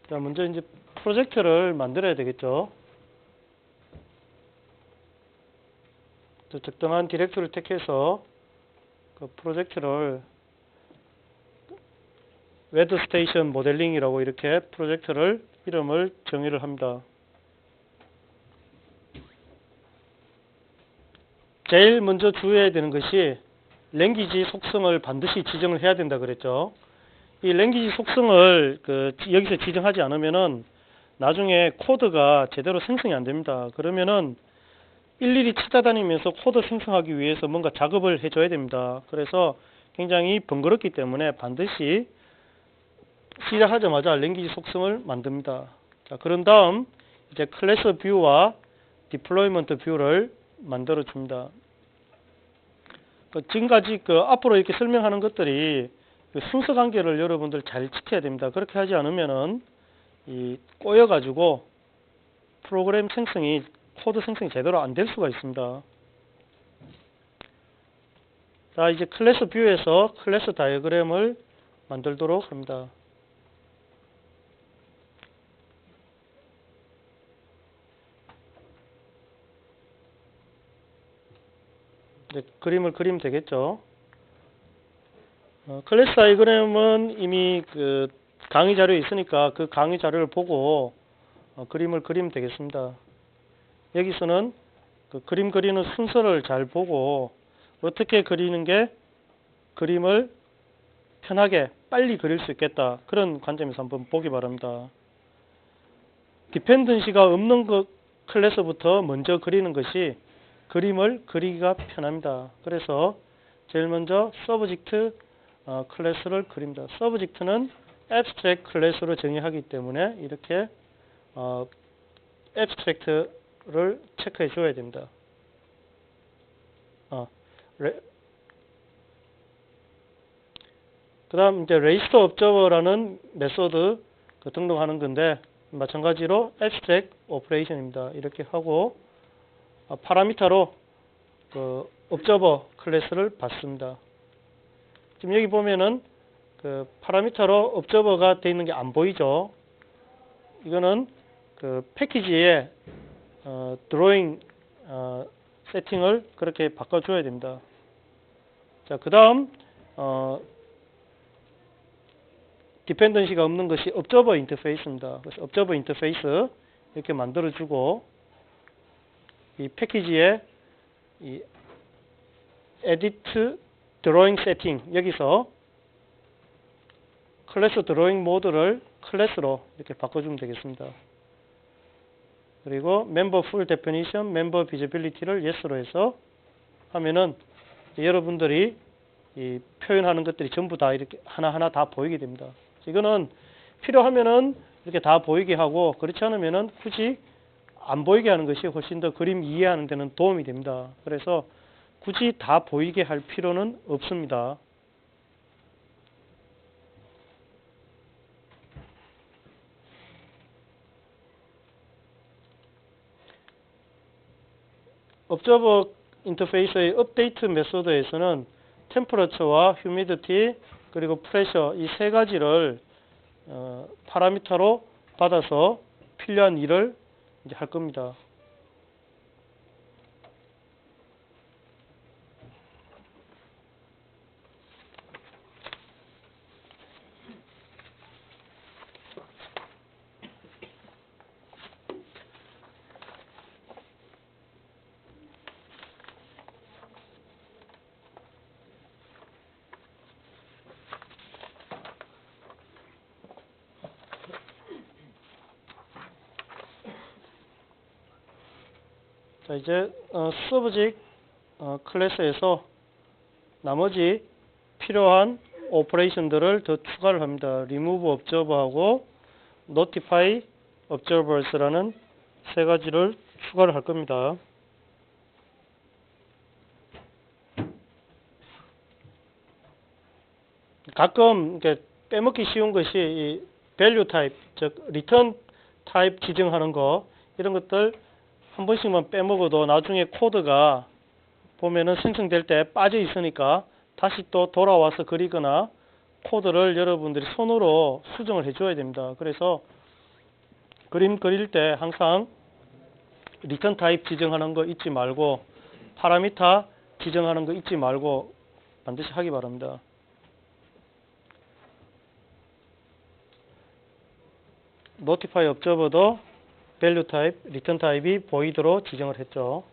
자, 먼저 이제 프로젝트를 만들어야 되겠죠. 적당한 디렉토리를 택해서 그 프로젝트를 웨더 스테이션 모델링이라고 이렇게 프로젝트를 이름을 정의를 합니다. 제일 먼저 주의해야 되는 것이 랭귀지 속성을 반드시 지정을 해야 된다 그랬죠. 이 랭귀지 속성을 여기서 지정하지 않으면은 나중에 코드가 제대로 생성이 안 됩니다. 그러면은 일일이 찾아다니면서 코드 생성하기 위해서 뭔가 작업을 해줘야 됩니다. 그래서 굉장히 번거롭기 때문에 반드시 시작하자마자 랭귀지 속성을 만듭니다. 자, 그런 다음 이제 클래스 뷰와 디플로이먼트 뷰를 만들어 줍니다. 지금까지 앞으로 이렇게 설명하는 것들이 순서 관계를 여러분들 잘 지켜야 됩니다. 그렇게 하지 않으면은 꼬여가지고 프로그램 생성이 코드 생성이 제대로 안 될 수가 있습니다. 자, 이제 클래스 뷰에서 클래스 다이어그램을 만들도록 합니다. 이제 그림을 그리면 되겠죠. 클래스 다이어그램은 이미 강의 자료에 있으니까 그 강의 자료를 보고 그림을 그리면 되겠습니다. 여기서는 그림 그리는 순서를 잘 보고 어떻게 그리는 게 그림을 편하게 빨리 그릴 수 있겠다. 그런 관점에서 한번 보기 바랍니다. 디펜던시가 없는 클래스부터 먼저 그리는 것이 그림을 그리기가 편합니다. 그래서 제일 먼저 서브젝트 클래스를 그립니다. 서브젝트는 abstract 클래스로 정의하기 때문에 이렇게 abstract를 체크해 줘야 됩니다. 그 다음 이제 register observer라는 메소드 등록하는 건데 마찬가지로 abstract operation입니다. 이렇게 하고 파라미터로 observer 클래스를 받습니다. 지금 여기 보면은 파라미터로 observer가 되어 있는 게 안 보이죠? 이거는 패키지에 drawing 세팅을 그렇게 바꿔줘야 됩니다. 자, 그 다음 디펜던시가 없는 것이 observer 인터페이스입니다. 그래서 observer 인터페이스 이렇게 만들어주고 이 패키지에 이 edit drawing setting 여기서 클래스 드로잉 모드를 클래스로 이렇게 바꿔주면 되겠습니다. 그리고 member full definition, member visibility를 yes로 해서 하면은 여러분들이 이 표현하는 것들이 전부 다 이렇게 하나하나 다 보이게 됩니다. 이거는 필요하면은 이렇게 다 보이게 하고 그렇지 않으면은 굳이 안 보이게 하는 것이 훨씬 더 그림 이해하는 데는 도움이 됩니다. 그래서 굳이 다 보이게 할 필요는 없습니다. observer 인터페이스의 업데이트 메소드에서는 temperature와 humidity 그리고 pressure 이 세 가지를 파라미터로 받아서 필요한 일을 이제 할 겁니다. 자, 이제 서브젝트 클래스에서 나머지 필요한 오퍼레이션들을 더 추가를 합니다. remove observer하고 notify observers라는 세 가지를 추가를 할 겁니다. 가끔 빼먹기 쉬운 것이 이 value type, 즉 return type 지정하는 거 이런 것들 한 번씩만 빼먹어도 나중에 코드가 보면은 생성될 때 빠져 있으니까 다시 또 돌아와서 그리거나 코드를 여러분들이 손으로 수정을 해줘야 됩니다. 그래서 그림 그릴 때 항상 리턴 타입 지정하는 거 잊지 말고 파라미터 지정하는 거 잊지 말고 반드시 하기 바랍니다. notify observer도 value 타입, return 타입이 void로 지정을 했죠.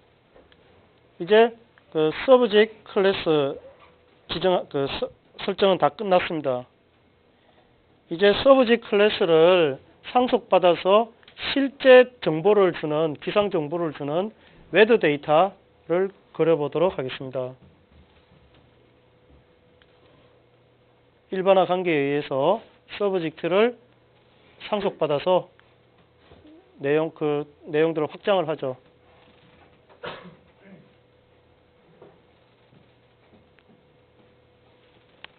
이제 그 subject 클래스 지정 설정은 다 끝났습니다. 이제 subject 클래스를 상속받아서 실제 정보를 주는 기상 정보를 주는 weather 데이터를 그려보도록 하겠습니다. 일반화 관계에 의해서 subject를 상속받아서 내용들을 확장을 하죠.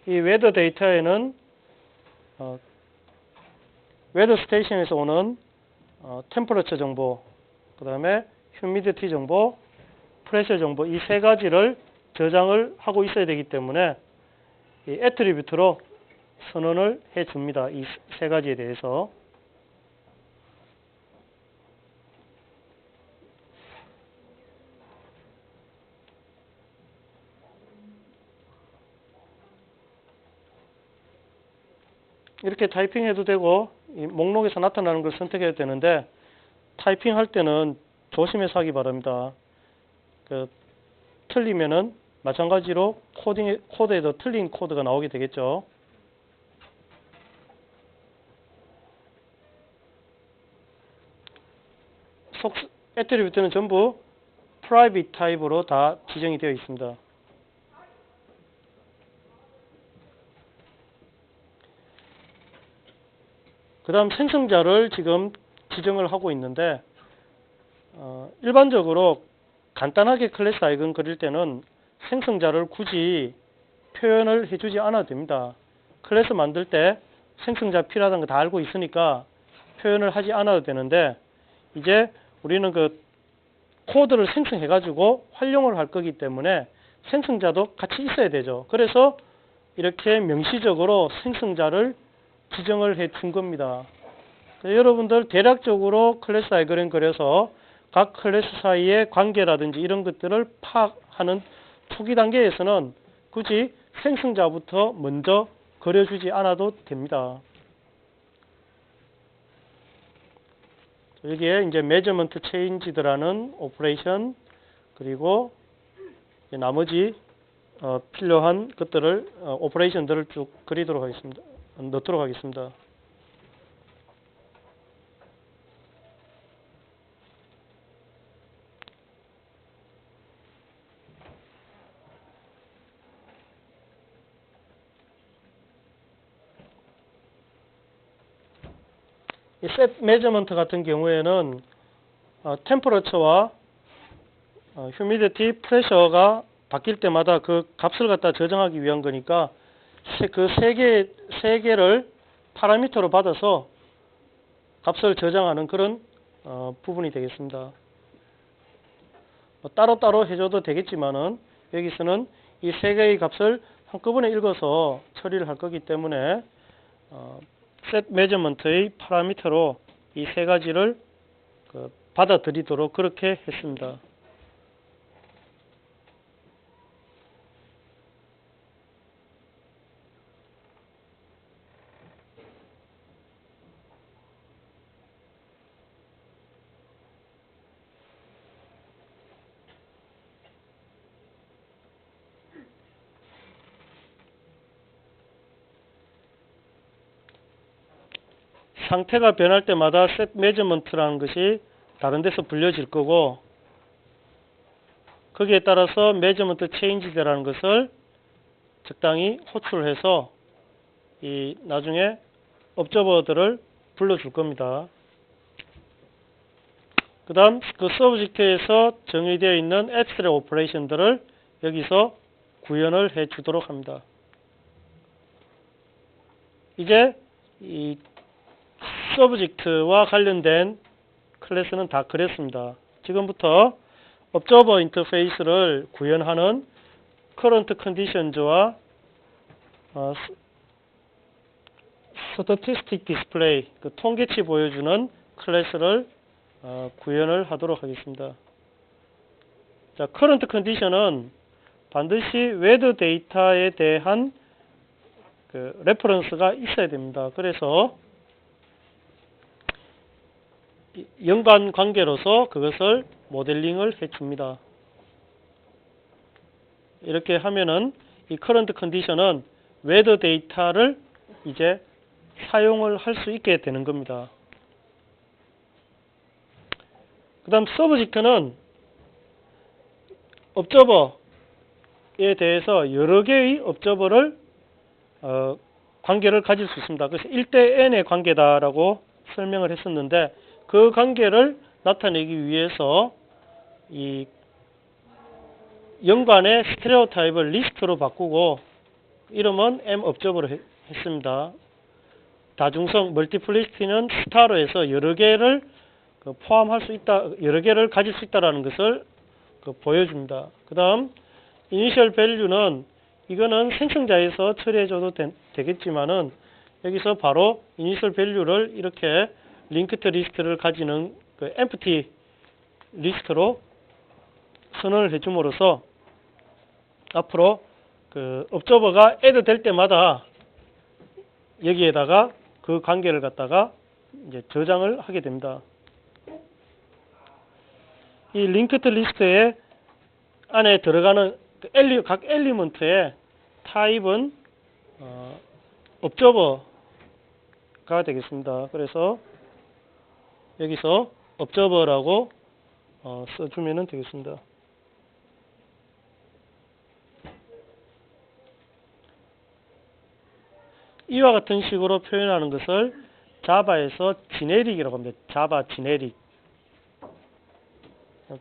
이 웨더 데이터에는 웨더 스테이션에서 오는 템퍼러처 정보, 그 다음에 휴미디티 정보, 프레셔 정보 이 세 가지를 저장을 하고 있어야 되기 때문에 이 애트리뷰트로 선언을 해줍니다. 이 세 가지에 대해서. 이렇게 타이핑해도 되고 이 목록에서 나타나는 걸 선택해야 되는데 타이핑할 때는 조심해서 하기 바랍니다. 틀리면은 마찬가지로 코드에도 틀린 코드가 나오게 되겠죠. 애트리뷰트는 전부 private 타입으로 다 지정이 되어 있습니다. 그 다음 생성자를 지금 지정을 하고 있는데 일반적으로 간단하게 클래스 아이콘 그릴 때는 생성자를 굳이 표현을 해주지 않아도 됩니다. 클래스 만들 때 생성자 필요하다는 거 다 알고 있으니까 표현을 하지 않아도 되는데 이제 우리는 그 코드를 생성해 가지고 활용을 할 거기 때문에 생성자도 같이 있어야 되죠. 그래서 이렇게 명시적으로 생성자를 지정을 해 준 겁니다. 여러분들 대략적으로 클래스 다이어그램 그려서 각 클래스 사이의 관계라든지 이런 것들을 파악하는 초기 단계에서는 굳이 생성자부터 먼저 그려주지 않아도 됩니다. 여기에 이제 measurement change드라는 오퍼레이션 그리고 나머지 필요한 것들을 오퍼레이션들을 쭉 그리도록 하겠습니다. 넣도록 하겠습니다. 이 set measurement 같은 경우에는 temperature와 humidity, pressure가 바뀔 때마다 그 값을 갖다 저장하기 위한 거니까 그 세 개를 파라미터로 받아서 값을 저장하는 그런 부분이 되겠습니다. 따로따로 해줘도 되겠지만은 여기서는 이 세 개의 값을 한꺼번에 읽어서 처리를 할 거기 때문에 set measurement의 파라미터로 이 세 가지를 받아들이도록 그렇게 했습니다. 상태가 변할 때마다 set measurement라는 것이 다른 데서 불려질 거고 거기에 따라서 measurement change라는 것을 적당히 호출해서 이 나중에 observer들을 불러줄 겁니다. 그 다음 그 subject에서 정의되어 있는 abstract operation들을 여기서 구현을 해 주도록 합니다. 이제 이 서브젝트와 관련된 클래스는 다 그렸습니다. 지금부터 observer 인터페이스를 구현하는 current conditions와 statistic display, 그 통계치 보여주는 클래스를 구현을 하도록 하겠습니다. 자, current condition은 반드시 웨더 데이터에 대한 그 레퍼런스가 있어야 됩니다. 그래서 연관 관계로서 그것을 모델링을 해줍니다. 이렇게 하면은 이 current condition은 웨더 데이터를 이제 사용을 할 수 있게 되는 겁니다. 그 다음 서브젝트는 업저버에 대해서 여러 개의 업저버를 관계를 가질 수 있습니다. 그래서 1대 n의 관계다라고 설명을 했었는데 그 관계를 나타내기 위해서 이 연관의 스테레오타입을 리스트로 바꾸고 이름은 m 업저버로 했습니다. 다중성 멀티플리시티는 스타로 해서 여러 개를 포함할 수 있다, 여러 개를 가질 수 있다라는 것을 보여줍니다. 그 다음 이니셜 밸류는 이거는 생성자에서 처리해줘도 되겠지만은 여기서 바로 이니셜 밸류를 이렇게 링크드 리스트를 가지는 그 empty 리스트로 선언을 해줌으로써 앞으로 그 업저버가 add 될 때마다 여기에다가 그 관계를 갖다가 이제 저장을 하게 됩니다. 이 링크드 리스트에 안에 들어가는 각 엘리먼트의 타입은 업저버가 되겠습니다. 그래서 여기서 업저버라고 써주면 되겠습니다. 이와 같은 식으로 표현하는 것을 자바에서 지네릭이라고 합니다. 자바 지네릭.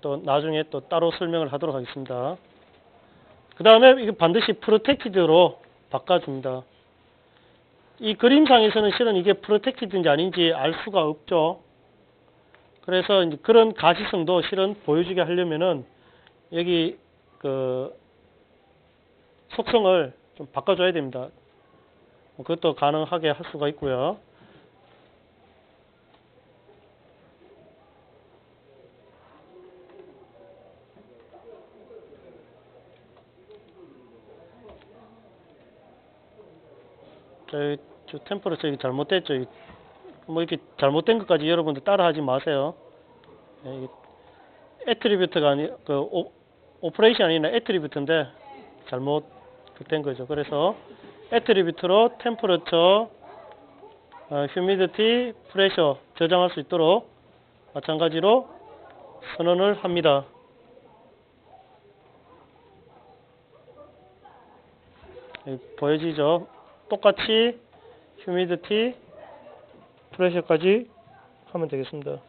또 나중에 또 따로 설명을 하도록 하겠습니다. 그 다음에 이거 반드시 프로텍티드로 바꿔줍니다. 이 그림상에서는 실은 이게 프로텍티드인지 아닌지 알 수가 없죠. 그래서 이제 그런 가시성도 실은 보여주게 하려면은 여기 그 속성을 좀 바꿔줘야 됩니다. 그것도 가능하게 할 수가 있고요. 저 템포를 저기 잘못됐죠. 뭐 이렇게 잘못된 것까지 여러분들 따라하지 마세요. 애트리뷰트가 아니 그 오퍼레이션 아니라 애트리뷰트인데 잘못된 거죠. 그래서 애트리뷰트로 템퍼러처, 휴미디티, 프레셔 저장할 수 있도록 마찬가지로 선언을 합니다. 보여지죠? 똑같이 휴미디티, 프레셔까지 하면 되겠습니다.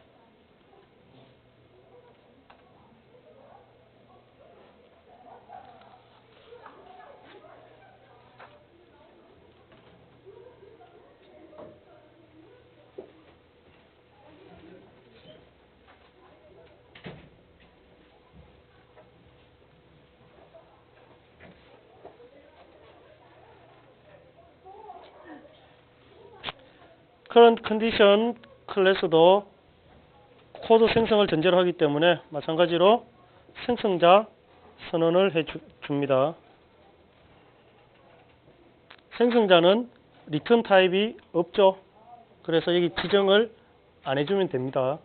current condition 클래스도 코드 생성을 전제로 하기 때문에 마찬가지로 생성자 선언을 해줍니다. 생성자는 return 타입이 없죠. 그래서 여기 지정을 안 해주면 됩니다.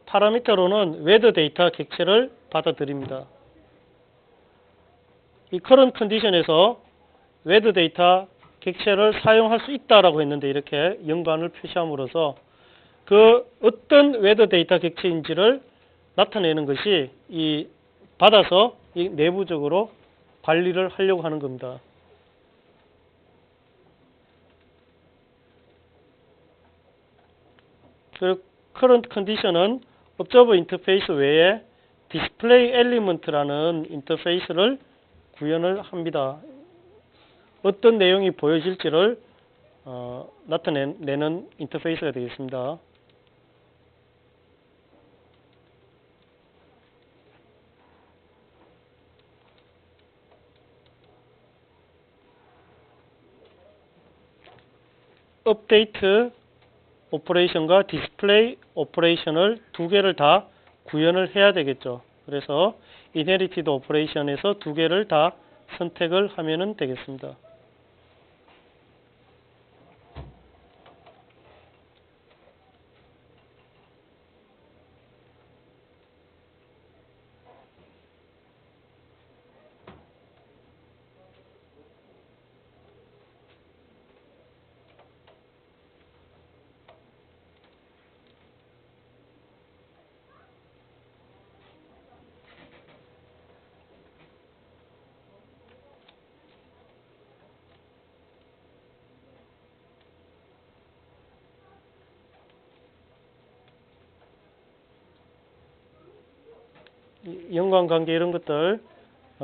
파라미터로는 웨더 데이터 객체를 받아들입니다. 이 current condition에서 웨더 데이터 객체를 사용할 수 있다라고 했는데 이렇게 연관을 표시함으로써 그 어떤 웨더 데이터 객체인지를 나타내는 것이 이 받아서 이 내부적으로 관리를 하려고 하는 겁니다. 그리고 current condition은 observer 인터페이스 외에 display element라는 인터페이스를 구현을 합니다. 어떤 내용이 보여질지를 나타내는 인터페이스가 되겠습니다. 업데이트 오퍼레이션과 디스플레이 오퍼레이션을 두 개를 다 구현을 해야 되겠죠. 그래서 inherited operation에서 두 개를 다 선택을 하면 되겠습니다. 연관관계 이런 것들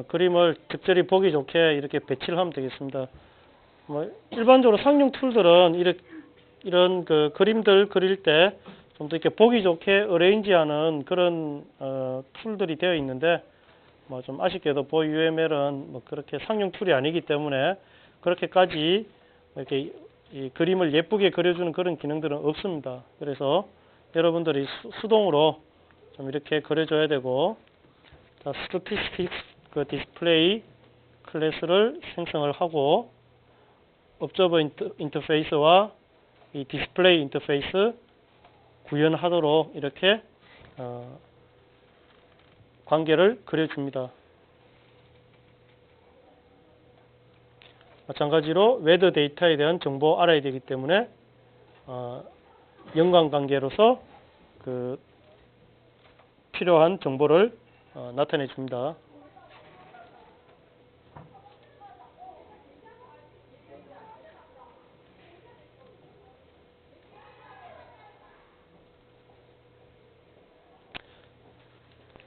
그림을 적절히 보기 좋게 이렇게 배치를 하면 되겠습니다. 일반적으로 상용 툴들은 이런 그 그림들 그릴 때 좀 더 이렇게 보기 좋게 어레인지하는 그런 툴들이 되어 있는데 좀 아쉽게도 보UML은 그렇게 상용 툴이 아니기 때문에 그렇게까지 이렇게 이 그림을 예쁘게 그려주는 그런 기능들은 없습니다. 그래서 여러분들이 수동으로 좀 이렇게 그려줘야 되고, 자, statistics 그 디스플레이 클래스를 생성을 하고 observer 인터페이스와 이 디스플레이 인터페이스 구현하도록 이렇게 관계를 그려줍니다. 마찬가지로 웨더 데이터에 대한 정보 알아야 되기 때문에 연관관계로서 그 필요한 정보를 나타내 줍니다.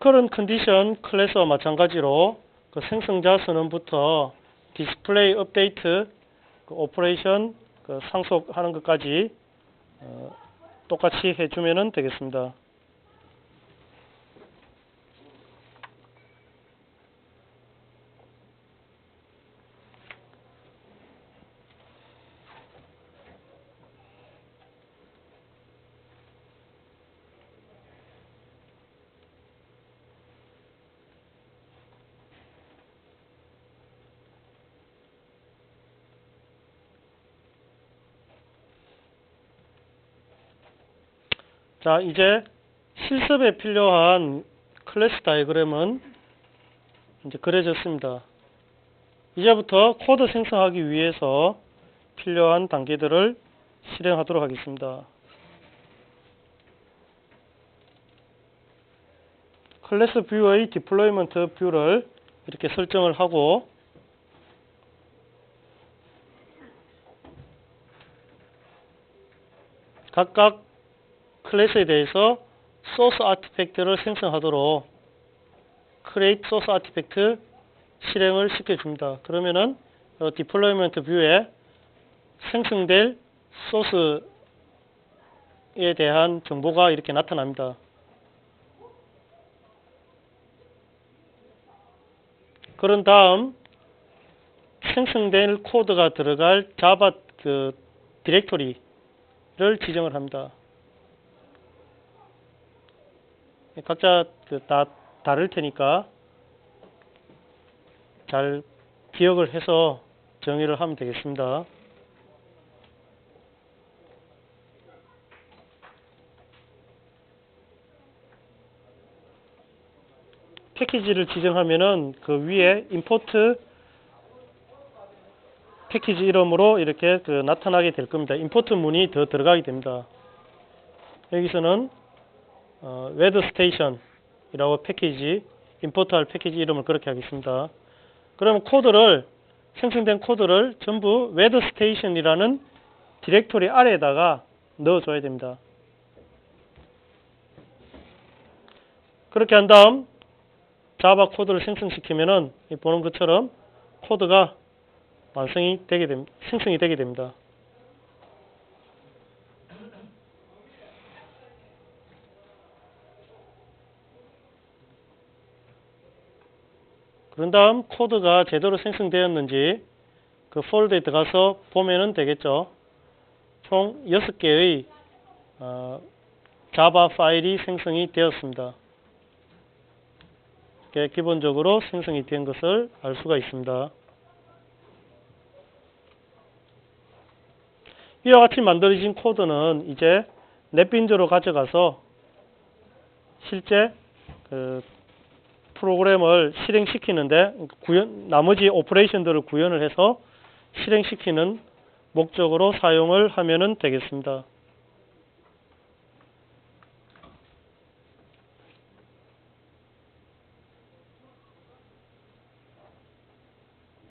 current condition 클래스와 마찬가지로 그 생성자 선언부터 디스플레이 업데이트 그 오퍼레이션 그 상속하는 것까지 똑같이 해주면 되겠습니다. 자, 이제 실습에 필요한 클래스 다이어그램은 이제 그려졌습니다. 이제부터 코드 생성하기 위해서 필요한 단계들을 실행하도록 하겠습니다. 클래스 뷰의 디플로이먼트 뷰를 이렇게 설정을 하고, 각각 클래스에 대해서 소스 아티팩트를 생성하도록 create source artifact 실행을 시켜줍니다. 그러면은 디플로이먼트 뷰에 생성될 소스에 대한 정보가 이렇게 나타납니다. 그런 다음 생성될 코드가 들어갈 자바 그 디렉토리를 지정을 합니다. 각자 다 다를 테니까 잘 기억을 해서 정의를 하면 되겠습니다. 패키지를 지정하면은 그 위에 임포트 패키지 이름으로 이렇게 나타나게 될 겁니다. 임포트 문이 더 들어가게 됩니다. 여기서는 웨더 스테이션이라고 패키지 임포트할 패키지 이름을 그렇게 하겠습니다. 그러면 코드를 생성된 코드를 전부 웨더 스테이션이라는 디렉토리 아래에다가 넣어줘야 됩니다. 그렇게 한 다음 자바 코드를 생성시키면은 보는 것처럼 코드가 생성이 되게 됩니다. 그런 다음 코드가 제대로 생성되었는지 그 폴더에 들어가서 보면은 되겠죠. 총 6개의 자바 파일이 생성이 되었습니다. 이렇게 기본적으로 생성이 된 것을 알 수가 있습니다. 이와 같이 만들어진 코드는 이제 넷빈즈로 가져가서 실제 프로그램을 실행시키는데 나머지 오퍼레이션들을 구현을 해서 실행시키는 목적으로 사용을 하면 되겠습니다.